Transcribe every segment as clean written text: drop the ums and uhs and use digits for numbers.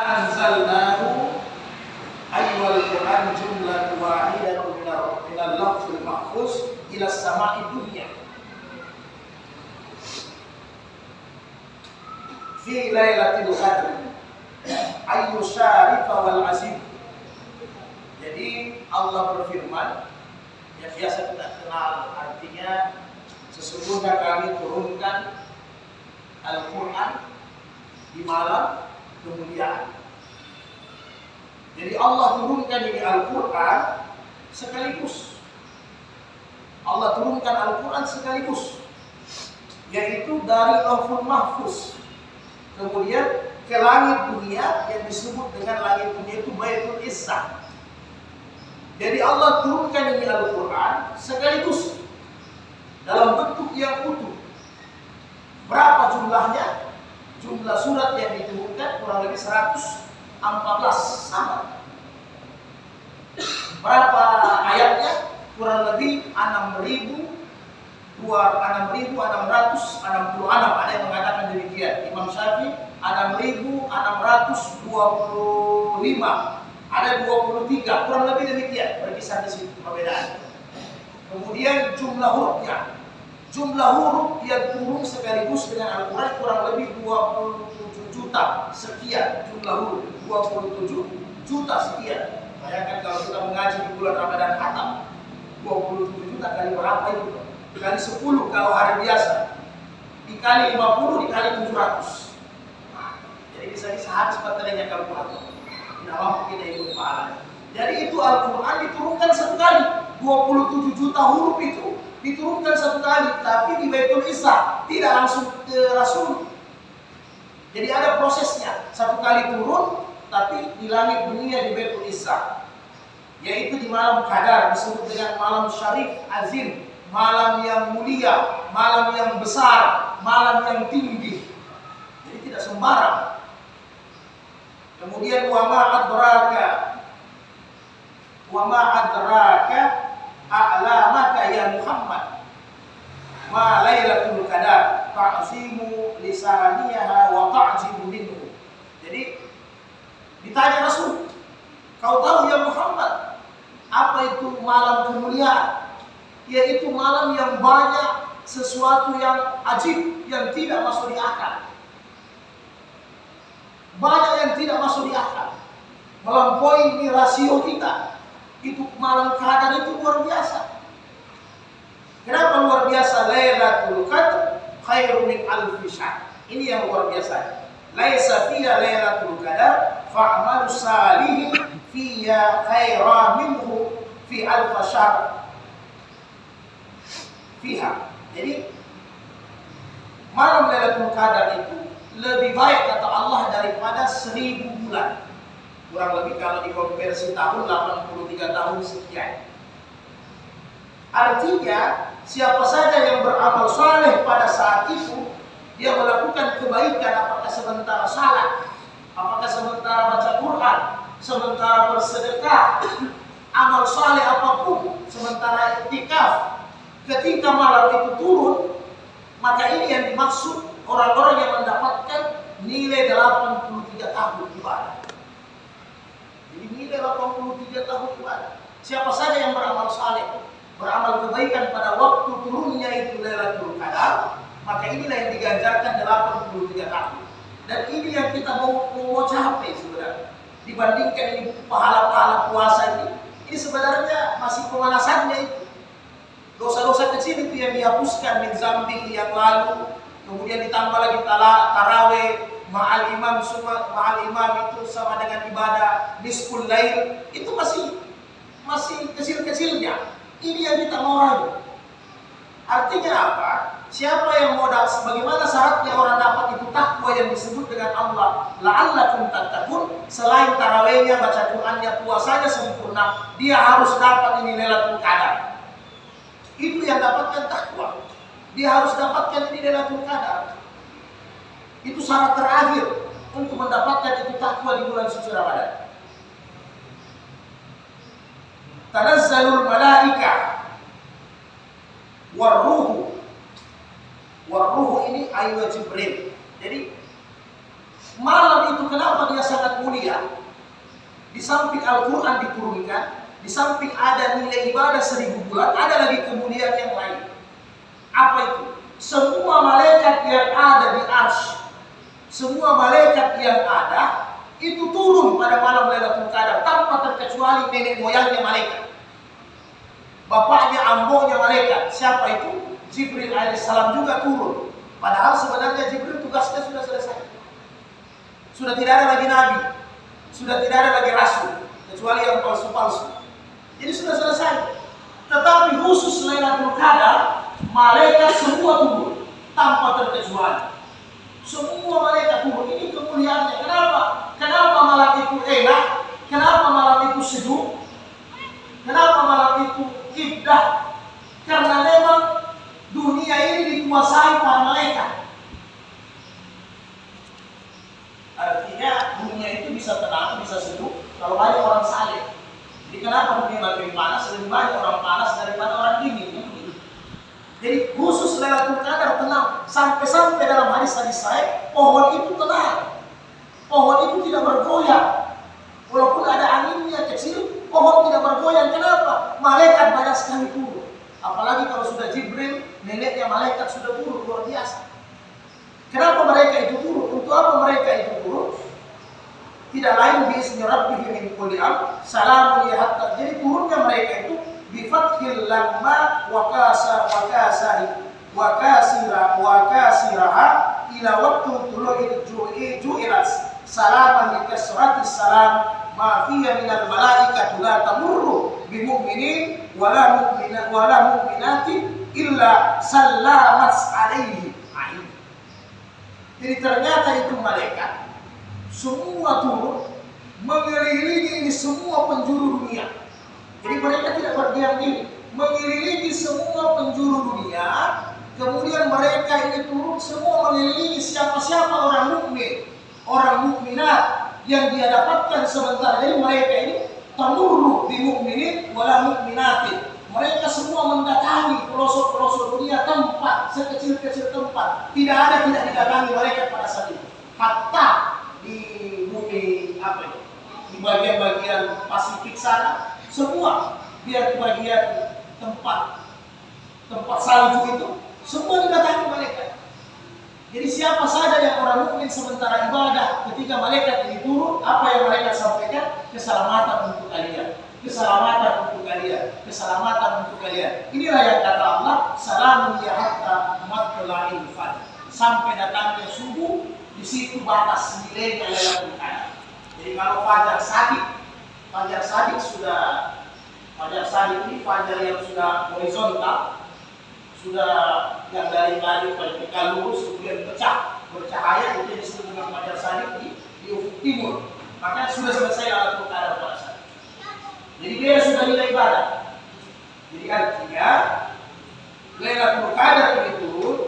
Anzalnahu ayyuhal Qur'an jumlatan wahidatan minal lafzil mahfuz ila as-sama'i dunya fi lailatul qadr ayyu syarifa wal azim. Jadi Allah berfirman, yang biasa kita kenal artinya, sesungguhnya kami turunkan Al-Quran di malam kemuliaan. Jadi Allah turunkan ini Al-Quran sekaligus. Allah turunkan Al-Quran sekaligus, yaitu dari Lauhul Mahfuz kemudian ke langit dunia yang disebut dengan langit dunia itu Baitul Izzah. Jadi Allah turunkan ini Al-Quran sekaligus dalam bentuk yang utuh. Berapa jumlahnya? Jumlah surat yang diturunkan kurang lebih 114 sama. Berapa ayatnya? Kurang lebih 6.666. Ada yang mengatakan demikian. Imam Syafi'i 6.625. Ada 23. Kurang lebih demikian. Berkisar di situ perbedaan. Kemudian jumlah hurufnya. Jumlah huruf yang turun sekaligus dengan Al-Quran kurang lebih 27 juta sekian. Jumlah huruf 27 juta sekian. Bayangkan kalau kita mengaji di bulan Ramadan khatam, 27 juta kali berapa itu? Kali 10 kalau hari biasa, dikali 50 dikali 700. Jadi bisa habis baterainya kalkulator. Tidak mampu kita ikut pahalanya. Jadi itu Al-Quran diturunkan satu kali. 27 juta huruf itu diturunkan satu kali, tapi di Baitul Izzah, tidak langsung ke Rasul. Jadi ada prosesnya. Satu kali turun, tapi di langit dunia di Baitul Izzah, yaitu di malam Qadar, disebut dengan malam syarif azim, malam yang mulia, malam yang besar, malam yang tinggi. Jadi tidak sembarang. Kemudian wa ma adraka a'lamaka ya Muhammad ma lailatul qadar ta'zimu lisaniha wa ta'zimu minhu. Jadi ditanya Rasul, kau tahu ya Muhammad apa itu malam kemuliaan? Yaitu malam yang banyak sesuatu yang ajib, yang tidak masuk di akal. Banyak yang tidak masuk di akal, melampaui rasio kita. Itu malam Qadar itu luar biasa. Kenapa luar biasa? Lailatul Qadr khairum min alfi syahr. Ini yang luar biasa. Laisa fiha lailatul qadar fa'malu salihin fiha khairan minhu fi alf syahr. Fiha. Jadi malam Lailatul Qadar itu lebih baik kata Allah daripada 1000 bulan. Kurang lebih kalau dikonversi tahun 83 tahun sekian. Artinya siapa saja yang beramal saleh pada saat itu, dia melakukan kebaikan, apakah sementara salat, apakah sementara baca Quran, sementara bersedekah, amal saleh apapun, sementara iktikaf, ketika malam itu turun, maka ini yang dimaksud orang-orang yang mendapatkan nilai 83 tahun ibadah. Jadi nilai 83 tahun ibadah. Siapa saja yang beramal saleh, beramal kebaikan pada waktu turunnya itu Lailatul Qadar, maka inilah yang diganjarkan 83 tahun. Dan ini yang kita mau capai sebenarnya. Dibandingkan ini pahala-pahala puasa ini sebenarnya masih pemanasannya itu. Dosa-dosa kecil itu yang dihapuskan min zambi yang lalu, kemudian ditambah lagi tarawih ma'al imam itu sama dengan ibadah nisful lail, itu masih kecil-kecilnya. Ini yang kita mau rayu. Artinya apa? Siapa yang mau bagaimana syaratnya orang dapat itu takwa yang disebut dengan Allah la'allakum tattaqun, selain tarawihnya, baca Qur'annya, puasanya sempurna, dia harus dapat ini Lailatul Qadar. Itu yang dapatkan takwa. Dia harus dapatkan ini Lailatul Qadar. Itu syarat terakhir untuk mendapatkan itu takwa di bulan suci Ramadan. Tanazzalul malaika warruhu. Warruhu ini ayat Jibril. Jadi malam itu kenapa dia sangat mulia? di samping Al-Quran diturunkan, di samping ada nilai ibadah 1000 bulan, ada lagi kemuliaan yang lain. Apa itu? Semua malaikat yang ada di Arsy, semua malaikat yang ada itu turun pada malam Lailatul Qadar tanpa terkecuali nenek moyangnya malaikat, bapaknya, ambonya malaikat. Siapa itu? Jibril alaihissalam juga turun. Padahal sebenarnya Jibril tugasnya sudah selesai. Sudah tidak ada lagi nabi, sudah tidak ada lagi rasul, kecuali yang palsu-palsu. Jadi sudah selesai. Tetapi khusus Lailatul Qadar, malaikat semua turun tanpa terkecuali. Semua malaikat turun. Ini kemuliaannya. Kenapa? Kenapa malam itu enak? Kenapa malam itu sejuk? Kenapa malam itu indah? Karena memang dunia ini dikuasai para malaikat. Artinya dunia itu bisa tenang, bisa sejuk kalau banyak orang saleh. Jadi kenapa dunia makin panas? Lebih banyak orang panas daripada orang dingin. Jadi khusus Lailatul Qadar tenang. Sampai-sampai dalam hadis-hadis sahih, pohon itu tenang. Pohon itu tidak bergoyang. Walaupun ada anginnya kecil, pohon tidak bergoyang. Kenapa? Malaikat banyak sekali turun. Apalagi kalau sudah Jibril, neneknya malaikat sudah turun, luar biasa. Kenapa mereka itu turun? Untuk apa mereka itu turun? Tidak lain biizni rabbihim min kulli amr, salamun ya hatta. Jadi turunnya mereka itu bifathil lamma wa kasiraha ila waktu tulu'il ju'ilat salaman likasrati salam ma fiya minal malaikati la tamurru bimu'minin wala mu'minatin illa sallamat alaihi. Jadi ternyata itu malaikat semua turun mengelilingi ini semua penjuru dunia. Jadi mereka tidak berdiam diri, mengelilingi semua penjuru dunia. Kemudian mereka ini turun semua mengelilingi siapa-siapa orang mukmin, orang mukminat yang dia dapatkan sebentar. Jadi mereka ini tamurru bi mu'minin wala mu'minatin. Mereka semua mendatangi pelosok-pelosok dunia, tempat sekecil-kecil tempat. Tidak didatangi mereka pada saat itu. Hatta di bumi apa itu? Di bagian-bagian Pasifik sana, semua biar di bagian tempat salju itu, semua didatangi malaikat. Jadi siapa saja yang orang mukmin sementara ibadah, ketika malaikat ini turun, apa yang malaikat sampaikan? Keselamatan untuk kalian, keselamatan untuk kalian, keselamatan untuk kalian. Inilah yang kata Allah, salamun ya hatta matla'il fajr. Sampai datangnya subuh, di situ batas nilainya Lailatul Qadar. Jadi kalau fajar sadiq ini fajar yang sudah horizontal, sudah yang dari balik vertikal lurus kemudian bercahaya, itu disebut dengan fajar sadiq di ufuk timur. Maka sudah selesai Lailatul Qadar pada saat itu. Jadi dia sudah nilai ibadah. Jadi artinya Lailatul Qadar itu turun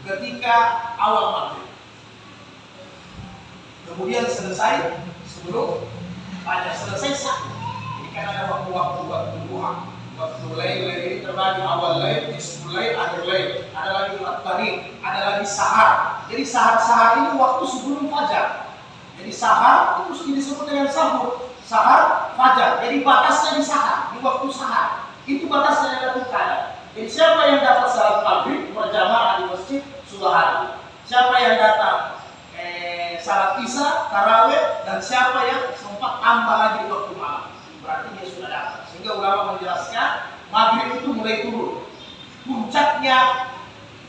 ketika awal maghrib. Kemudian selesai sebelum fajar selesai sah. Jadi kan ada waktu duha, waktu lain ini terbagi awal lain, nisful lain, akhir lain. Ada lagi at-tarik, ada lagi sahar. Jadi sahar ini waktu sebelum fajar. Jadi sahar itu disebut dengan sahur. Sahar fajar. Jadi batasnya di sahar, di waktu sahar. Itu batasnya Lailatul Qadar. Jadi siapa yang dapat salat maghrib berjamaah di masjid sudah hari. Siapa yang datang salat isya, tarawih, dan siapa yang sempat tambah lagi di waktu malam, berarti dia sudah dapat. Sehingga ulama menjelaskan maghrib itu mulai turun. Puncaknya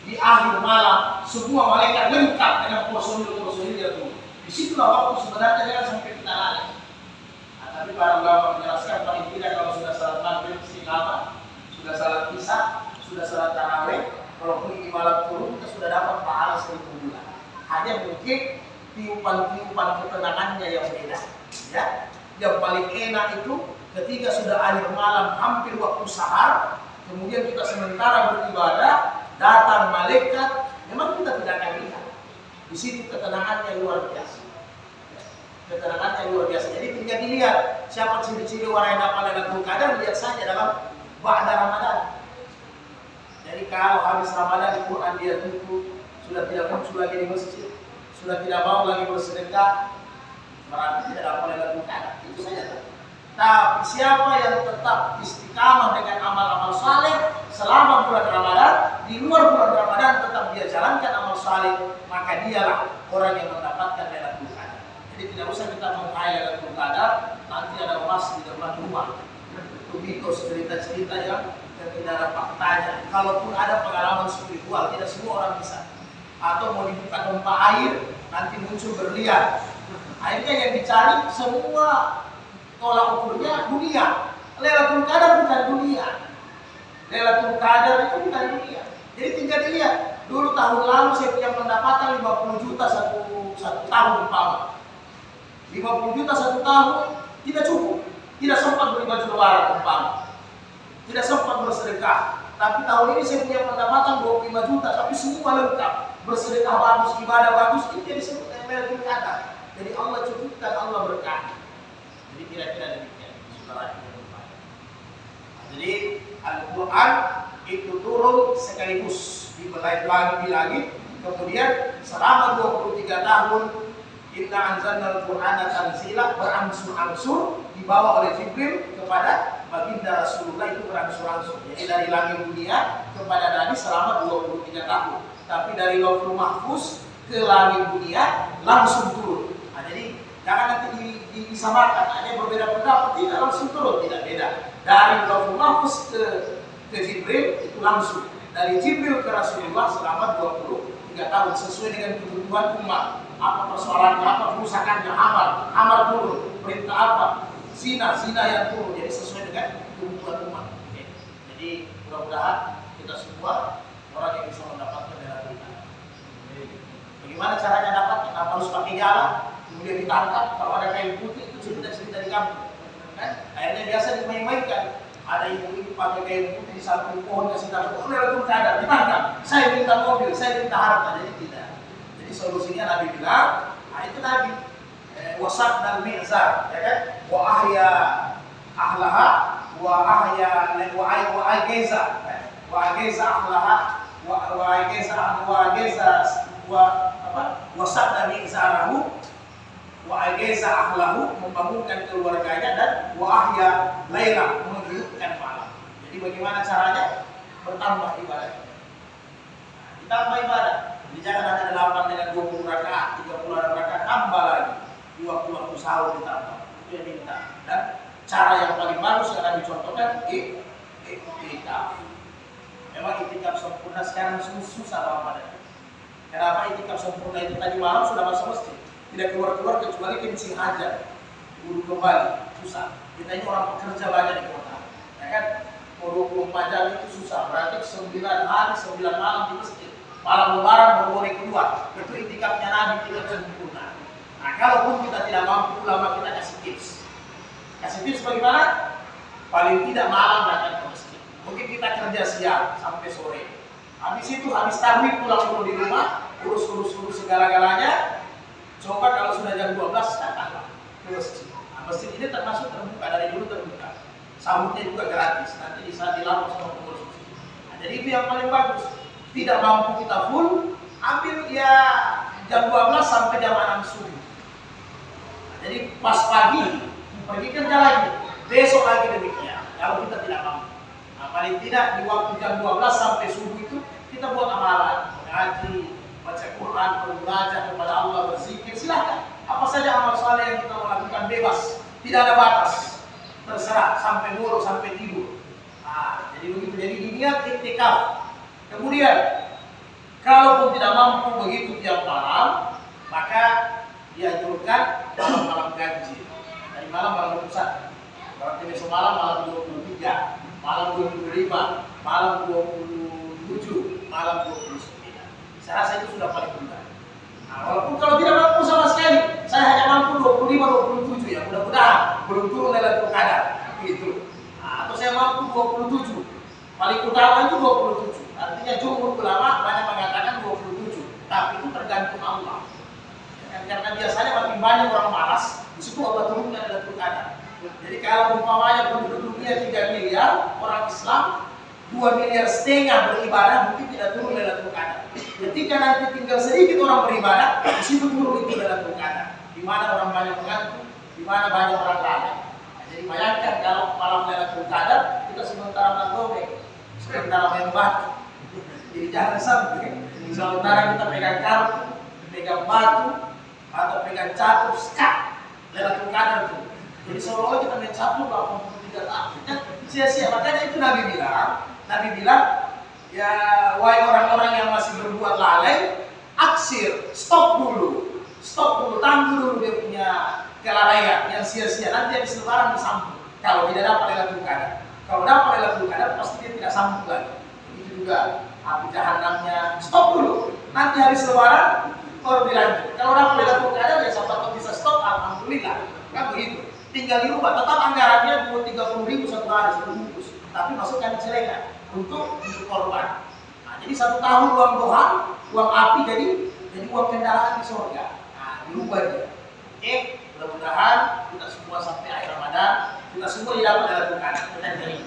di akhir malam, semua malaikat lengkap dengan personil dia turun. Disitulah waktu sebenarnya jangan sampai kita lari. Nah, tapi para ulama menjelaskan paling tidak kalau sudah salat maghrib istiqamah, sudah salat isya, sudah salat tarawih, walaupun di malam turun kita sudah dapat pahala 1000 bulan. Hanya mungkin tiupan-tiupan ketenangannya yang beda, ya. Yang paling enak itu ketika sudah akhir malam hampir waktu sahar, kemudian kita sementara beribadah, datang malaikat, memang kita tidak akan lihat. Di situ ketenangannya luar biasa. Ketenangannya luar biasa. Jadi tinggal dilihat siapa ciri-ciri orang yang dapat Lailatul Qadar, lihat saja dalam ba'da Ramadan. Jadi kalau habis Ramadan di Quran dia tutup, sudah tidak muncul lagi di masjid, sudah tidak mau lagi bersedekah, berarti Tapi siapa yang tetap istiqamah dengan amal-amal saleh selama bulan Ramadan, di luar bulan Ramadan tetap dia jalankan amal saleh, maka dialah orang yang mendapatkan Lailatul Qadar. Jadi tidak usah kita menghayal Lailatul Qadar, nanti ada emas di depan rumah. Itu mitos, cerita-cerita yang tidak ada faktanya. Kalaupun ada pengalaman spiritual, tidak semua orang bisa. Atau mau dibuka pompa air, nanti muncul berlian. Akhirnya yang dicari semua tolak ukurnya dunia. Lailatul Qadar bukan dunia. Lailatul Qadar itu bukan dunia. Jadi tinggal dilihat. Dulu tahun lalu saya punya pendapatan 50 juta satu tahun umpama. 50 juta satu tahun tidak cukup. Tidak sempat beli baju lebaran umpama. Tidak sempat bersedekah. Tapi tahun ini saya punya pendapatan 25 juta, tapi semua lengkap. Bersedekah bagus, ibadah bagus, itu yang disebut Lailatul Qadar. Jadi Allah cukupkan, Allah berkati. Jadi kira-kira demikian, saudara yang berbahagia. Jadi Al-Quran itu turun sekaligus di langit, kemudian selama 23 tahun Inna anzalnal Qur'ana tanzila, berangsur-angsur dibawa oleh Jibril kepada baginda Rasulullah, itu berangsur-angsur. Jadi dari langit dunia kepada Nabi selama 23 tahun. Tapi dari Lauhul Mahfuz ke langit dunia langsung turun. Nah, jadi jangan nanti disamakan, ada berbeda pendapat, tidak langsung turun, tidak beda. Dari Lauhul Mahfuz ke Jibril itu langsung. Dari Jibril ke Rasulullah selama 23 tahun sesuai dengan kebutuhan umat. Apa persoalannya, apa kerusakannya, amal turun, perintah apa, zina yang turun. Jadi sesuai dengan kebutuhan umat. Oke. Jadi mudah-mudahan kita semua orang yang bisa mendapatkan Lailatul Qadar. Bagaimana caranya dapat? Kita harus pakai jalan, kemudian ditangkap. Kalau ada kain putih itu cerita-cerita di kampung. Kan? Akhirnya biasa dimain-mainkan. Ada ibu-ibu pakai kain putih di samping pohon kasih tahu, Lailatul Qadar, ditangkap. Saya minta mobil, saya minta harta. Jadi tidak. Jadi solusinya Nabi bilang, nah itu Nabi wasak dan mi'zar, ya kan? Wa ahya ahlaha wa ahya wa ageza ahlaha wa wasak dan mi'zarahu wa ageza ahlahu, membangunkan keluarganya, dan wa ahya laila, menghidupkan malam. Jadi bagaimana caranya? Bertambah ibadah. Ditambah ibadah. Jadi jangan ada 8 dengan 20 rakaat, 30 rakaat, tambah lagi 20 waktu sahur ditambah. Itu yang minta. Dan cara yang paling bagus yang Nabi contohkan iktikaf. Memang iktikaf sempurna sekarang susah Ramadan. Kenapa iktikaf sempurna itu? Tadi malam sudah masuk masjid, tidak keluar kecuali kencing aja, buru kembali, susah. Kita ini orang pekerja banyak di kota, ya kan? 24 jam itu susah. Berarti 9 hari 9 malam di masjid. Malam lebaran baru boleh keluar. Itu iktikafnya Nabi tidak sempurna. Nah, kalaupun kita tidak mampu, ulama kita kasih tips. Kasih tips bagaimana? Paling tidak malam datang ke masjid. Mungkin kita kerja siang sampai sore. Habis itu, habis tarawih pulang dulu di rumah, urus segala-galanya. Coba kalau sudah jam 12 datanglah ke masjid. Nah, masjid ini termasuk terbuka, dari dulu terbuka. Sahurnya juga gratis. Nanti di saat dilapor sama pengurus masjid. Nah, jadi itu yang paling bagus. Tidak mampu kita full, ambil ya jam 12 sampai jam 6 subuh. Nah, jadi pas pagi pergi kerja lagi, besok lagi demikian. Kalau kita tidak mampu, nah, paling tidak di waktu jam 12 sampai subuh itu kita buat amalan, mengaji, baca Quran, belajar kepada Allah, berzikir, silakan. Apa saja amal saleh yang kita lakukan bebas, tidak ada batas, terserah sampai buruk sampai tidur. Nah, jadi begitu. Jadi diniat iktikaf. Kemudian, kalaupun tidak mampu begitu tiap malam, maka dianjurkan malam ganjil. Dari malam 21, berarti besok malam 23, malam 25, malam 27, malam 29. Saya rasa itu sudah paling benar. Nah, walaupun kalau tidak mampu sama sekali, saya hanya mampu 25, 27 ya, mudah-mudahan belum turun Lailatul Qadar. Gitu. Nah, atau saya mampu 27, paling utama itu 27. Artinya jumhur ulama banyak mengatakan 27, tapi itu tergantung Allah. Karena biasanya makin banyak orang malas, di situ Allah turunkan Lailatul Qadar. Jadi kalau umpamanya penduduk dunia 3 miliar, orang Islam 2,5 miliar beribadah, mungkin tidak turun Lailatul Qadar. Ketika nanti tinggal sedikit orang beribadah, di situ turun itu Lailatul Qadar. Di mana orang banyak mengantuk, di mana banyak orang lalai. Nah, jadi bayangkan kalau malam Lailatul Qadar kita sementara mendobek, sementara main batu. Jadi jangan sampai sementara kita pegang kartu, pegang batu, atau pegang catur, skat Lailatul Qadar itu. Jadi seolah-olah kita main catur 83 tahun. Sia-sia. Makanya itu Nabi bilang, ya wahai orang-orang yang masih berbuat lalai, aksir, stop dulu, tangguh dulu dia punya kelalaian yang sia-sia. Nanti habis lebaran disambung. Kalau tidak dapat Lailatul Qadar, kalau dapat Lailatul Qadar pasti dia tidak sambung lagi. Itu juga api jahanamnya. Stop dulu. Nanti habis lebaran baru dilanjut. Kalau dapat Lailatul Qadar ya sampai bisa stop, alhamdulillah. Kan begitu. Tinggal di rumah, tetap anggarannya 30.000 satu hari sebungkus. Tapi masukkan celengan untuk korban. Nah, jadi 1 tahun uang Tuhan, uang api jadi uang kendaraan di surga. Nah, dirubah dia. Oke, mudah-mudahan kita semua sampai akhir Ramadan, kita semua dapat Lailatul Qadar.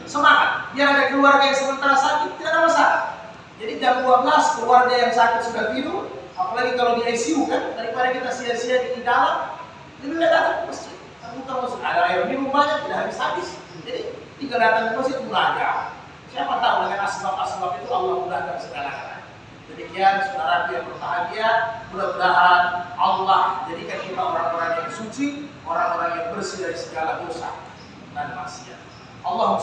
Semangat. Biar ada keluarga yang sementara sakit tidak ada masalah. Jadi jam 12 keluarga yang sakit sudah tidur, apalagi kalau di ICU kan, daripada kita sia-sia di dalam, lebih baik datang ke masjid. Bukan masjid ada air minum banyak, tidak habis-habis. Jadi tinggal datang ke masjid belajar. Siapa tahu dengan asbab-asbab itu Allah mudahkan segala-galanya. Demikian saudara yang berbahagia, mudah-mudahan Allah jadikan kita orang-orang yang suci, orang-orang yang bersih dari segala dosa dan maksiat. Allah